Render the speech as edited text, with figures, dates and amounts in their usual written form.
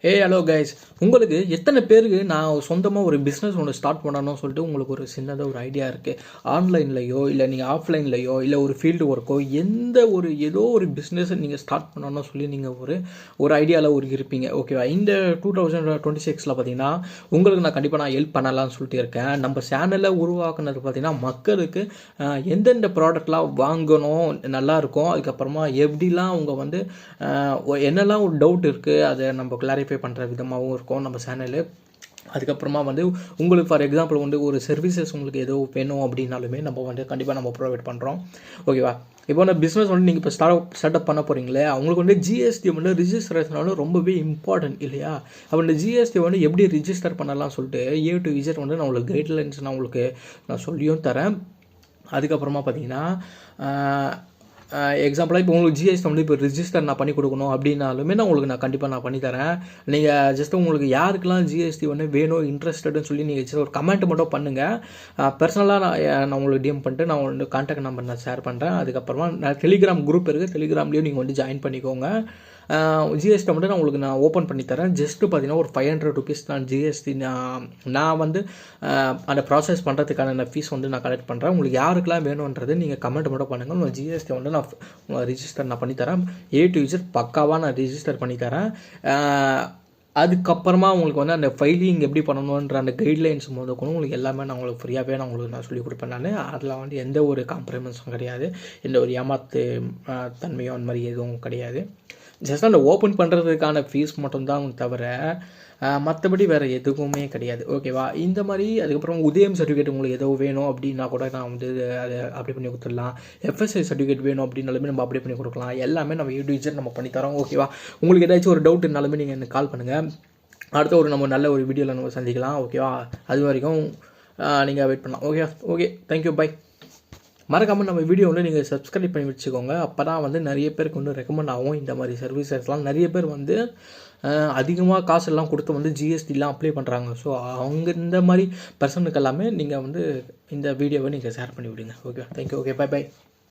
Hello guys, உங்களுக்கு எத்தனை பேருக்கு நான் சொந்தமாக ஒரு பிஸ்னஸ் ஒன்று ஸ்டார்ட் பண்ணணும்னு சொல்லிட்டு உங்களுக்கு ஒரு சின்னதாக ஒரு ஐடியா இருக்குது. ஆன்லைன்லையோ இல்லை நீங்கள் ஆஃப்லைன்லையோ இல்லை ஒரு ஃபீல்டு ஒர்க்கோ ஏதோ ஒரு பிஸ்னஸை நீங்கள் ஸ்டார்ட் பண்ணணும்னு சொல்லி நீங்கள் ஒரு ஐடியாவில் இருப்பீங்க. ஓகேவா? இந்த 2026 பார்த்தீங்கன்னா உங்களுக்கு நான் கண்டிப்பாக ஹெல்ப் பண்ணலாம்னு சொல்லிட்டு இருக்கேன். நம்ம சேனலில் உருவாக்குனது பார்த்தீங்கன்னா மக்களுக்கு எந்தெந்த ப்ராடக்ட்லாம் வாங்கணும் நல்லாயிருக்கும், அதுக்கப்புறமா எப்படிலாம் அவங்க என்னெல்லாம் ஒரு டவுட் இருக்குது அதை நம்ம கிளாரிஃபை பண்ணுற விதமாகவும் இருக்கும் நம்ம சேனலு. அதுக்கப்புறமா உங்களுக்கு ஃபார் எக்ஸாம்பிள் ஒரு சர்வீசஸ் உங்களுக்கு ஏதோ வேணும் அப்படின்னாலுமே நம்ம கண்டிப்பாக நம்ம ப்ரொவைட் பண்ணுறோம். ஓகேவா? இப்போ பிஸ்னஸ் நீங்கள் இப்போ ஸ்டார்ட் பண்ண போகிறீங்களே, அவங்களுக்கு ஜிஎஸ்டி ரிஜிஸ்ட்ரேஷனாலும் ரொம்பவே இம்பார்ட்டன்ட் இல்லையா? அப்போ இந்த ஜிஎஸ்டி எப்படி ரிஜிஸ்டர் பண்ணலாம் சொல்லிட்டு A to Z நான் உங்களுக்கு கைட்லைன்ஸ் நான் சொல்லியும் தரேன். அதுக்கப்புறமா பார்த்தீங்கன்னா எக்ஸாம்பிளாக இப்போ உங்களுக்கு ஜிஎஸ்டி இப்போ ரிஜிஸ்டர் நான் பண்ணி கொடுக்கணும் அப்படின்னாலுமே நான் கண்டிப்பாக பண்ணித்தரேன். நீங்கள் ஜஸ்ட் உங்களுக்கு யாருக்கெல்லாம் ஜிஎஸ்டி வேணும் இன்ட்ரெஸ்டட்னு சொல்லி நீங்கள் ஜஸ்ட் ஒரு கமெண்ட் மட்டும் பண்ணுங்கள். பர்சனலாக நான் உங்களுக்கு டிஎம் பண்ணிட்டு நான் கான்டாக்ட் நம்பர் நான் ஷேர் பண்ணுறேன். அதுக்கப்புறமா டெலிகிராம் குரூப் இருக்குது, டெலிகிராம்லேயும் நீங்கள் ஜாயின் பண்ணிக்கோங்க. ஜிஎஸ்டி நான் உங்களுக்கு ஓப்பன் பண்ணி தரேன். ஜஸ்ட்டு பார்த்தீங்கன்னா ஒரு 500 rupees நான் ஜிஎஸ்டி நான் அந்த ப்ராசஸ் பண்ணுறதுக்கான ஃபீஸ் நான் கலெக்ட் பண்ணுறேன். உங்களுக்கு யாருக்கெல்லாம் வேணுன்றது நீங்கள் கமெண்ட் மட்டும் பண்ணுங்கள். உங்கள் ஜிஎஸ்டி நான் ரிஜிஸ்டர் நான் பண்ணித்தரேன். A to Z பக்காவாக நான் ரிஜிஸ்டர் பண்ணித்தரேன். அதுக்கப்புறமா உங்களுக்கு அந்த ஃபைலிங் எப்படி பண்ணணுன்ற அந்த கைட்லைன்ஸ் உங்களுக்கு எல்லாமே நான் உங்களுக்கு ஃப்ரீயாகவே நான் சொல்லிக் கொடுப்பேன். அதில் எந்த ஒரு காம்ப்ரமைஸும் கிடையாது, எந்த ஒரு ஏமாத்து தன்மையும் அந்த மாதிரி எதுவும் கிடையாது. ஜஸ்ட் அந்த ஓப்பன் பண்ணுறதுக்கான ஃபீஸ் மட்டும்தான் தவிர மற்றபடி வேறு எதுவுமே கிடையாது. ஓகேவா? இந்த மாதிரி அதுக்கப்புறம் உதயம் சர்டிஃபிகேட் உங்களுக்கு ஏதோ வேணும் அப்படின்னா கூட நான் அதை அப்ளை பண்ணி கொடுத்துடலாம். FSI சர்டிஃபிகேட் வேணும் அப்படின்னாலுமே நம்ம அப்ளை பண்ணி கொடுக்கலாம். எல்லாமே நம்ம A to Z நம்ம பண்ணித்தரோம். ஓகேவா? உங்களுக்கு ஏதாச்சும் ஒரு டவுட் இருந்தாலுமே நீங்கள் எனக்கு கால் பண்ணுங்கள். அடுத்த நம்ம நல்ல ஒரு வீடியோவில் நம்ம சந்திக்கலாம். ஓகேவா? அது வரைக்கும் நீங்கள் வெயிட் பண்ணலாம். Okay thank you, bye. மறக்காமல் நம்ம வீடியோவில் நீங்கள் சப்ஸ்கிரைப் பண்ணி வச்சுக்கோங்க. அப்போ தான் நிறைய பேருக்கு ரெக்கமெண்ட் ஆகும். இந்த மாதிரி சர்வீசஸ்லாம் நிறைய பேர் அதிகமாக காசெல்லாம் கொடுத்து ஜிஎஸ்டிலாம் அப்ளை பண்ணுறாங்க. ஸோ அவங்க இந்த மாதிரி பர்சனுக்கு எல்லாமே நீங்கள் இந்த வீடியோவை நீங்கள் ஷேர் பண்ணி விடுங்க. Okay thank you. Okay bye.